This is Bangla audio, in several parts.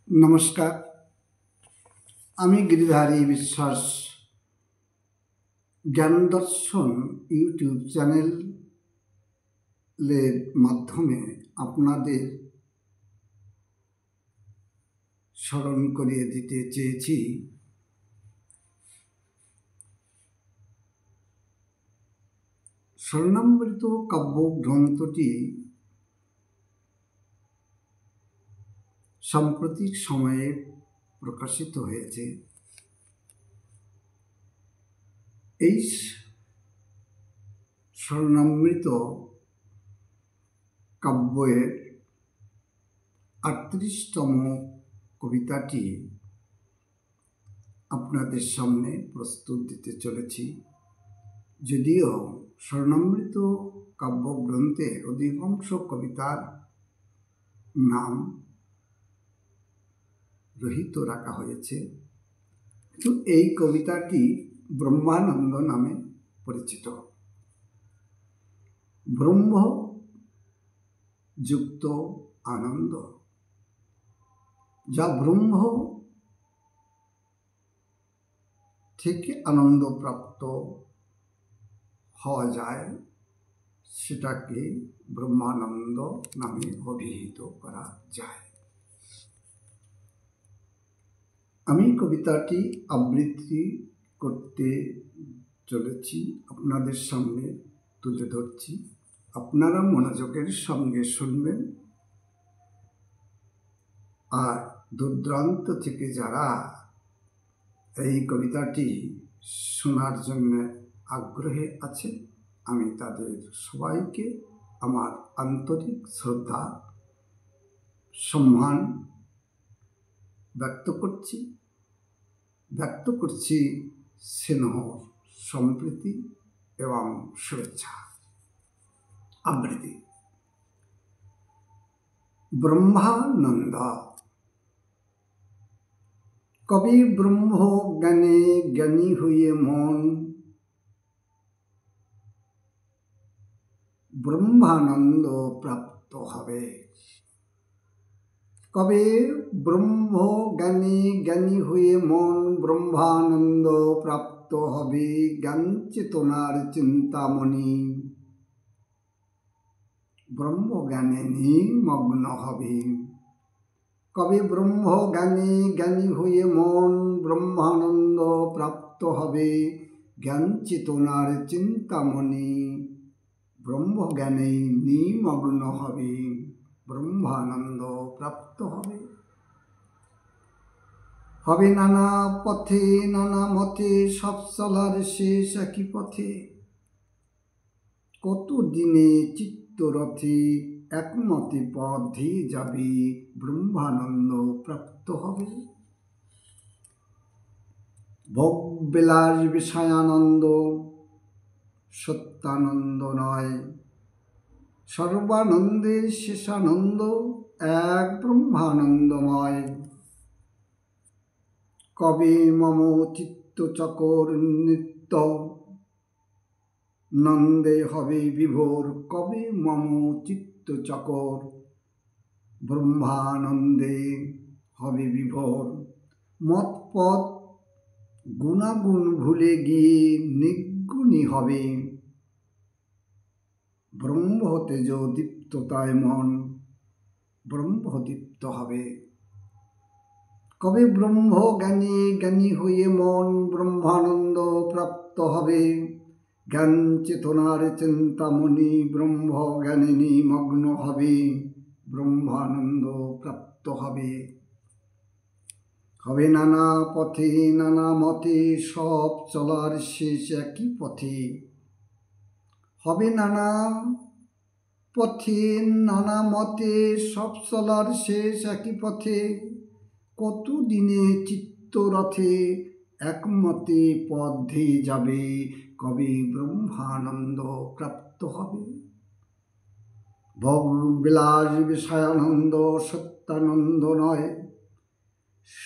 নমস্কার, আমি গিরিধারী বিশ্বাস জ্ঞান দর্শন ইউটিউব চ্যানেলের মাধ্যমে আপনাদের স্মরণ করিয়ে দিতে চেয়েছি স্বর্ণামৃত কাব্যগ্রন্থটি সাম্প্রতিক সময়ে প্রকাশিত হয়েছে। এই স্বর্ণামৃত কাব্যের ৩৮তম কবিতাটি আপনাদের সামনে প্রস্তুত দিতে চলেছি। যদিও স্বর্ণামৃত কাব্যগ্রন্থের অধিকাংশ কবিতার নাম রহিত রাখা হয়েছে, কিন্তু এই কবিতাটি ব্রহ্মানন্দ নামে পরিচিত। ব্রহ্ম যুক্ত আনন্দ, যা ব্রহ্ম থেকে আনন্দ প্রাপ্ত হওয়া যায়, সেটাকে ব্রহ্মানন্দ নামে অভিহিত করা যায়। আমি কবিতাটি আবৃত্তি করতে চলেছি, আপনাদের সামনে তুলে ধরছি। আপনারা মনোযোগের সঙ্গে শুনবেন, আর দূরদূরান্ত থেকে যারা এই কবিতাটি শোনার জন্য আগ্রহে আছে, আমি তাদের সবাইকে আমার আন্তরিক শ্রদ্ধা সম্মান ব্যক্ত করছি স্নেহ, সম্প্রীতি এবং শুভেচ্ছা। আবৃত্তি। ব্রহ্মানন্দ। কবি ব্রহ্ম জ্ঞানে জ্ঞানী হয়ে মন ব্রহ্মানন্দ প্রাপ্ত হবে। কবে ব্রহ্ম জ্ঞানে জ্ঞানী হয়ে মন ব্রহ্মানন্দ প্রাপ্ত হবে। জ্ঞান চেতনার চিন্তামণি ব্রহ্ম জ্ঞানে নিমগ্ন হবে। কবে ব্রহ্ম জ্ঞানে জ্ঞানী হয়ে মন ব্রহ্মানন্দ প্রাপ্ত হবে। জ্ঞান চেতনার চিন্তামণি ব্রহ্ম জ্ঞানে নিমগ্ন হবে। ব্রহ্মানন্দ প্রাপ্ত হবে। হবে নানা পথে নানা মতে, সব চলার শেষ একই পথে। কত দিনে চিত্তরথে একমতে পথ ধেয়ে যাবে। ব্রহ্মানন্দ প্রাপ্ত হবে। ভোগবিলাস বিষয়ানন্দ সত্যানন্দ নয়। সর্বানন্দের শেষানন্দ এক ব্রহ্মানন্দময়। কবে মম চিত্তচকর নিত্য নন্দে হবে বিভোর। কবে মম চিত্তচকর ব্রহ্মানন্দে হবে বিভোর। মৎপথ গুণাগুণ ভুলে গিয়ে নির্গুণী হবে। ব্রহ্ম তেজ দীপ্ততায় মন ব্রহ্মদীপ্ত হবে। কবে ব্রহ্ম জ্ঞানী জ্ঞানী হয়ে মন ব্রহ্মানন্দ প্রাপ্ত হবে। জ্ঞান চেতনার চিন্তামণি ব্রহ্ম জ্ঞানে নিমগ্ন হবে। ব্রহ্মানন্দ প্রাপ্ত হবে। হবে নানা পথে নানা মতে, সব চলার শেষ একই পথে। হবে নানা পথে নানা মতে, সব চলার শেষ একই পথে। কত দিনে চিত্তরথে একমতে পথ ধেয়ে যাবে। কবে ব্রহ্মানন্দ প্রাপ্ত হবে। ভোগবিলাস বিষয়ানন্দ সত্যানন্দ নয়।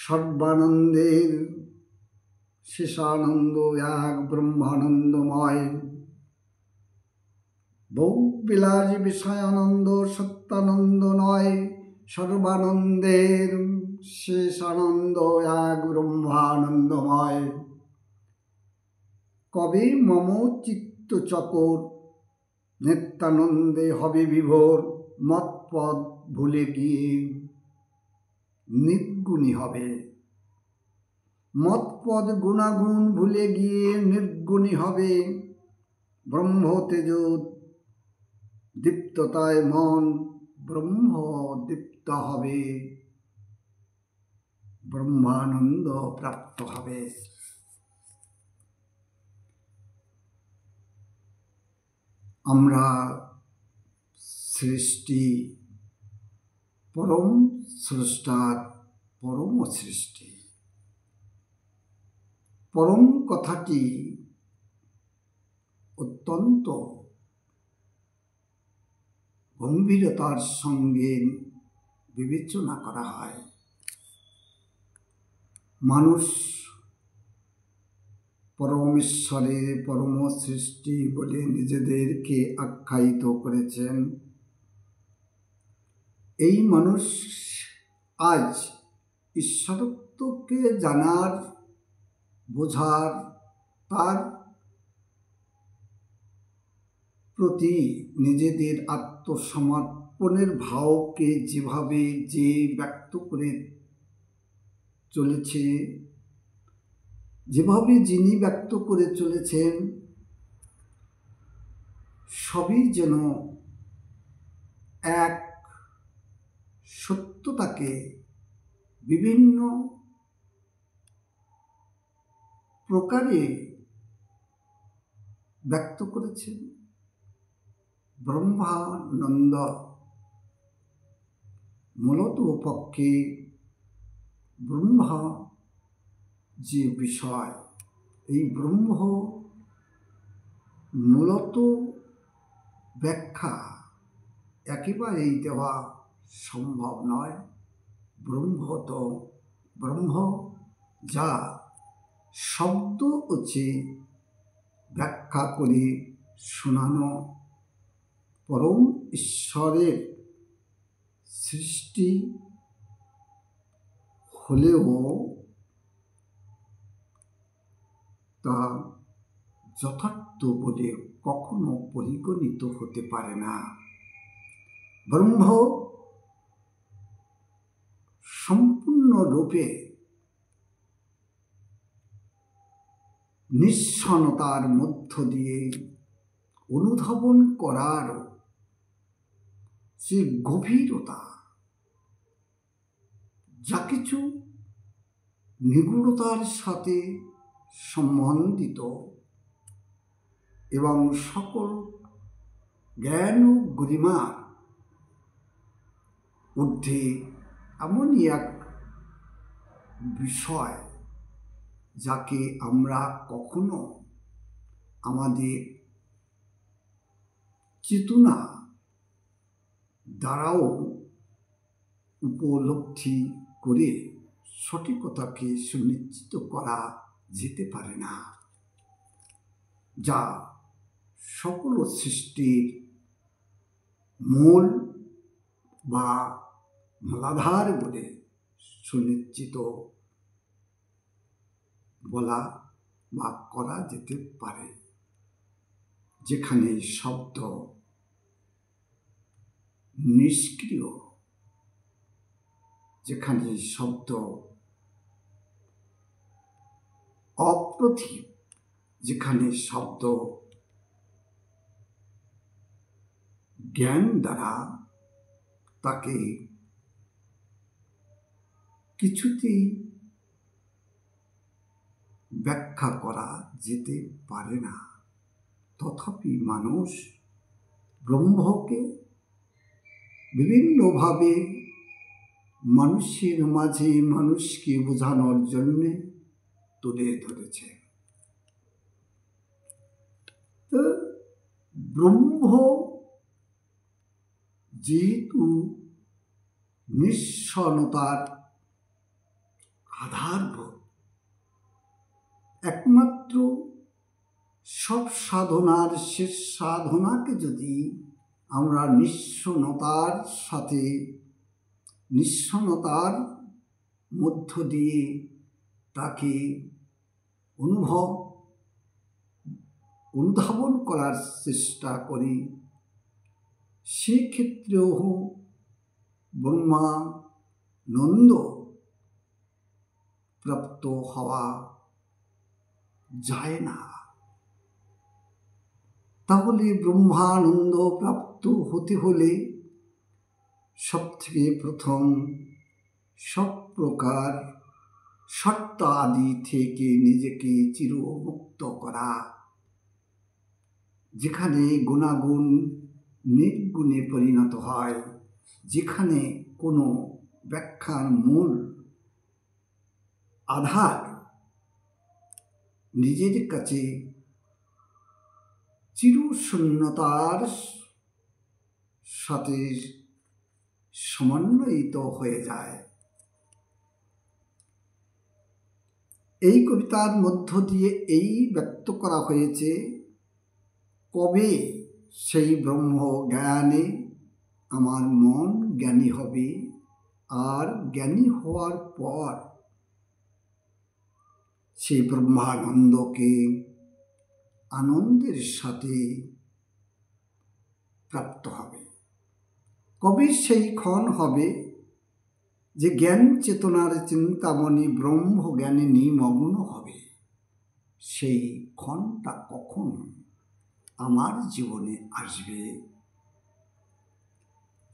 সর্বানন্দের শেষানন্দ এক ব্রহ্মানন্দময়। ভোগবিলাস বিষয়ানন্দ সত্যানন্দ নয়। সর্বানন্দের শেষ আনন্দ এক ব্রহ্মানন্দময়। কবে মম চিত্ত চকর নিত্যানন্দে হবে বিভোর, মৎপদ ভুলে গিয়ে নির্গুণী হবে। মৎপদ গুণাগুণ ভুলে গিয়ে নির্গুণী হবে। ব্রহ্ম তেজ দীপ্ততায় মন ব্রহ্ম দীপ্ত হবে, ব্রহ্মানন্দ প্রাপ্ত হবে। আমরা সৃষ্টি পরম স্রষ্টার পরম সৃষ্টি। পরম কথাটি অত্যন্ত গম্ভীরতার সঙ্গে বিবেচনা করা হয়। মানুষ পরমেশ্বরের পরম সৃষ্টি বলে নিজেদেরকে আখ্যায়িত করেছেন। এই মানুষ আজ ঈশ্বরত্বকে জানার, বোঝার, তার প্রতি নিজেদের আত্মসমর্পণের ভাবকে যেভাবে যে ব্যক্ত করে চলেছে, যেভাবে যিনি ব্যক্ত করে চলেছেন, সবই যেন এক সত্যতাকে বিভিন্ন প্রকারে ব্যক্ত করেছেন। ব্রহ্মানন্দ মূলত পক্ষে ব্রহ্মা যে বিষয়, এই ব্রহ্ম মূলত ব্যাখ্যা একেবারেই দেওয়া সম্ভব নয়। ব্রহ্ম যা শব্দ হচ্ছে ব্যাখ্যা করে শোনানো, পরম ঈশ্বরের সৃষ্টি হলেও তা যথার্থ বলে কখনো পরিগণিত হতে পারে না। ব্রহ্ম সম্পূর্ণরূপে নিঃসন্নতার মধ্য দিয়ে অনুধাবন করার যে গভীরতা, যা কিছু নিগূঢ়তার সাথে সম্বন্ধিত এবং সকল জ্ঞান ও গরিমার ঊর্ধ্বে এমনই এক বিষয়, যাকে আমরা কখনো আমাদের চেতনা দ্বারাও উপলব্ধি করে সঠিকতাকে সুনিশ্চিত করা যেতে পারে না, যা সকল সৃষ্টির মূল বা মূলাধার বলে সুনিশ্চিত বলা বা করা যেতে পারে। যেখানে শব্দ নিষ্ক্রিয়, যেখানে শব্দ অপ্রতিভ, যেখানে শব্দ জ্ঞান দ্বারা তাকে কিছুতেই ব্যাখ্যা করা যেতে পারে না, তথাপি মানুষ ব্রহ্মকে বিভিন্নভাবে মানুষের মাঝে মানুষকে বোঝানোর জন্য তুলে ধরেছে। তো ব্রহ্ম যেহেতু নিঃসন্নতার আধারভূত, একমাত্র সব সাধনার শেষ সাধনাকে যদি আমরা নিঃসন্নতার সাথে নিঃসন্নতার মধ্য দিয়ে তাকে অনুধাবন করার চেষ্টা করি, সেক্ষেত্রেও ব্রহ্মানন্দ প্রাপ্ত হওয়া যায় না। তাহলে ব্রহ্মানন্দ প্রাপ্ত হতে হলে সবথেকে প্রথম সব প্রকার শর্ত আদি থেকে নিজেকে চিরমুক্ত করা, যেখানে গুণাগুণ নির্গুণে পরিণত হয়, যেখানে কোনো ব্যাখ্যার মূল আধার নিজের কাছে চিরশূন্যতার সাথে সমন্বয়িত হয়ে যায়। এই কবিতার মধ্য দিয়ে এই ব্যক্ত করা হয়েছে, কবে সেই ব্রহ্ম জ্ঞানে আমার মন জ্ঞানী হবে, আর জ্ঞানী হওয়ার পর সেই ব্রহ্মানন্দকে আনন্দের সাথে প্রাপ্ত হবে। কবে সেই ক্ষণ হবে যে জ্ঞান চেতনার চিন্তামণি ব্রহ্ম জ্ঞানে নিমগ্ন হবে? সেই ক্ষণটা কখন আমার জীবনে আসবে?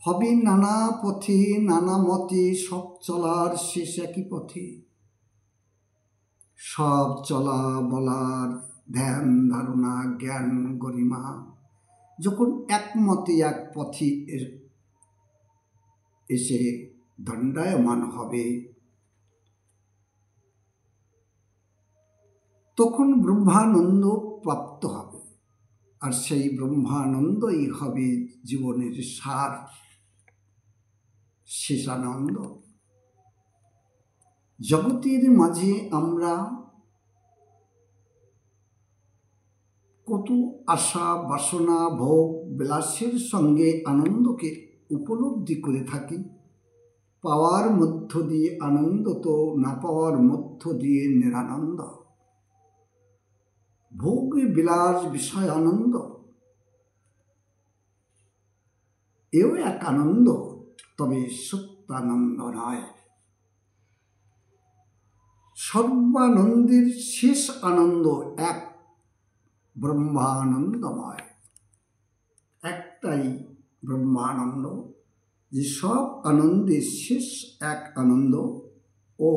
হবে নানা পথে নানা মতে, সব চলার শেষ একই পথে। সব চলা বলার ধ্যান ধারণা জ্ঞান গরিমা যখন একমতে এক পথে এসে দণ্ডায়মান হবে, তখন ব্রহ্মানন্দ প্রাপ্ত হবে। আর সেই ব্রহ্মানন্দই হবে জীবনের সার, শেষানন্দ। জগতের মাঝে আমরা কত আশা বাসনা ভোগ বিলাসের সঙ্গে আনন্দকে উপলব্ধি করে থাকি। পাওয়ার মধ্য দিয়ে আনন্দ, তো না পাওয়ার মধ্য দিয়ে নিরানন্দ। ভোগ বিলাস বিষয় আনন্দ, এও এক আনন্দ, তবে সত্যানন্দ নয়। সর্বানন্দের শেষ আনন্দ এক ব্রহ্মানন্দময়। একটাই ব্রহ্মানন্দ, যে সব আনন্দের শেষ এক আনন্দ, ও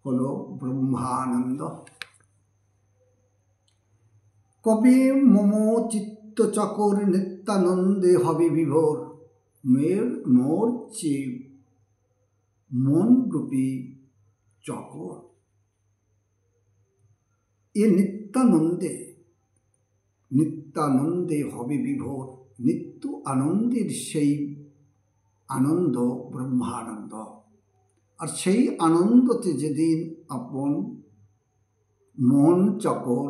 হলো ব্রহ্মানন্দ। কবে মম চিত্তচকর নিত্যানন্দে হবে বিভোর, মোর চেয়ে মন রূপী চকর। এ নিত্যানন্দে হবে বিভোর। নিত্য আনন্দের সেই আনন্দ ব্রহ্মানন্দ। আর সেই আনন্দতে যেদিন আপন মন চকর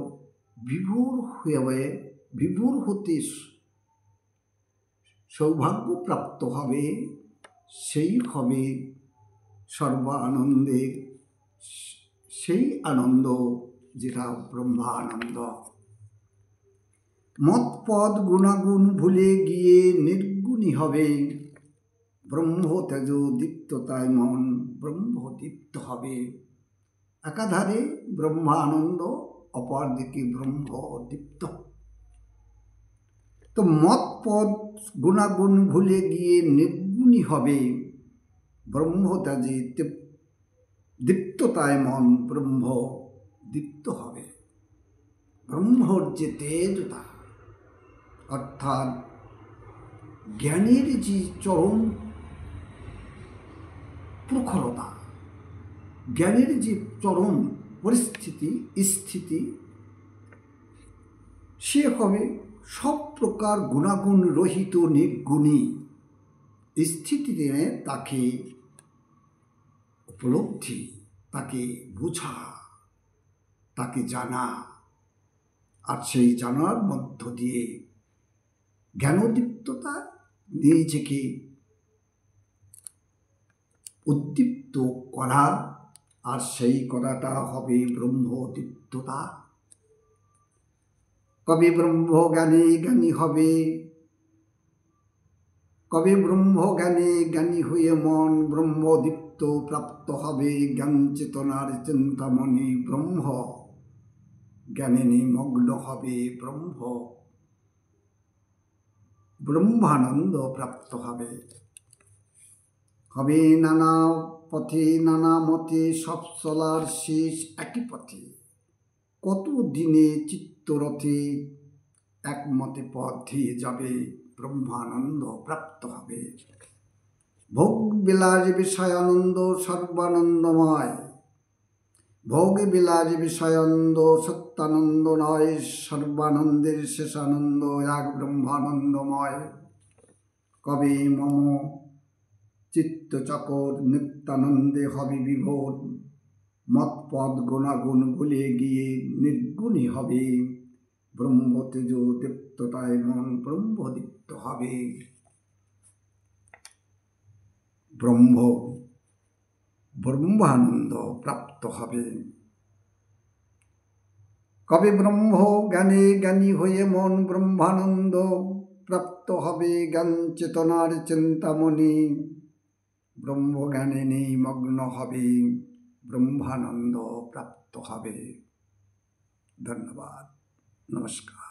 বিভোর হতে সৌভাগ্য প্রাপ্ত হবে, সেই হবে সর্বানন্দের সেই আনন্দ, যেটা ব্রহ্মানন্দ। মত পদ গুণাগুণ ভুলে গিয়ে নির্গুণী হবে, ব্রহ্ম তেজ দীপ্ততায় মন ব্রহ্মদীপ্ত হবে। একাধারে ব্রহ্মানন্দ, অপর দিকে ব্রহ্মদীপ্ত। তো মত পদ গুণাগুণ ভুলে গিয়ে নির্গুণী হবে, ব্রহ্ম তেজে দীপ্ততায় মন ব্রহ্ম দীপ্ত হবে। ব্রহ্মর যে তেজতা, অর্থাৎ জ্ঞানের যে চরম প্রখরতা, জ্ঞানের যে চরম স্থিতি, সে হবে সব প্রকার গুণাগুণ রহিত নির্গুণী স্থিতিতে তাকে উপলব্ধি, তাকে বোঝা, তাকে জানা। আর সেই জানার মধ্য দিয়ে জ্ঞানোদীপ্ততা নিজেকে উদ্দীপ্ত করা, আর সেই করাটা হবে ব্রহ্মদীপ্ততা। কবে ব্রহ্ম জ্ঞানে জ্ঞানী হবে, কবে ব্রহ্ম জ্ঞানে জ্ঞানী হয়ে মন ব্রহ্মদীপ্ত প্রাপ্ত হবে। জ্ঞান চেতনার চিন্তামণি ব্রহ্ম জ্ঞানে নিমগ্ন হবে, ব্রহ্মানন্দ প্রাপ্ত হবে। হবে নানা পথে নানা মতে, সব চলার শেষ একই পথে। কত দিনে চিত্তরথে একমতে পথ দিয়ে যাবে, ব্রহ্মানন্দ প্রাপ্ত হবে। ভোগ বিলাস বিষয়ানন্দ সর্বানন্দময়, ভোগ বিলাস বিষয়ানন্দ সত্যানন্দ নয়। সর্বানন্দের শেষানন্দ এক ব্রহ্মানন্দময়। কবে মম চিত্তচকর নিত্যানন্দে হবে বিভোর, মৎপদ গুণাগুণ ভুলে গিয়ে নির্গুণী হবে। ব্রহ্মতেজ দীপ্ততায় মন ব্রহ্মদীপ্ত হবে। ব্রহ্মানন্দ প্রাপ্ত হবে। কবে ব্রহ্ম জ্ঞানে জ্ঞানী হয়ে মন ব্রহ্মানন্দ প্রাপ্ত হবে। জ্ঞান চেতনার চিন্তামণি ব্রহ্মজ্ঞানে নিমগ্ন হবে, ব্রহ্মানন্দ প্রাপ্ত হবে। ধন্যবাদ, নমস্কার।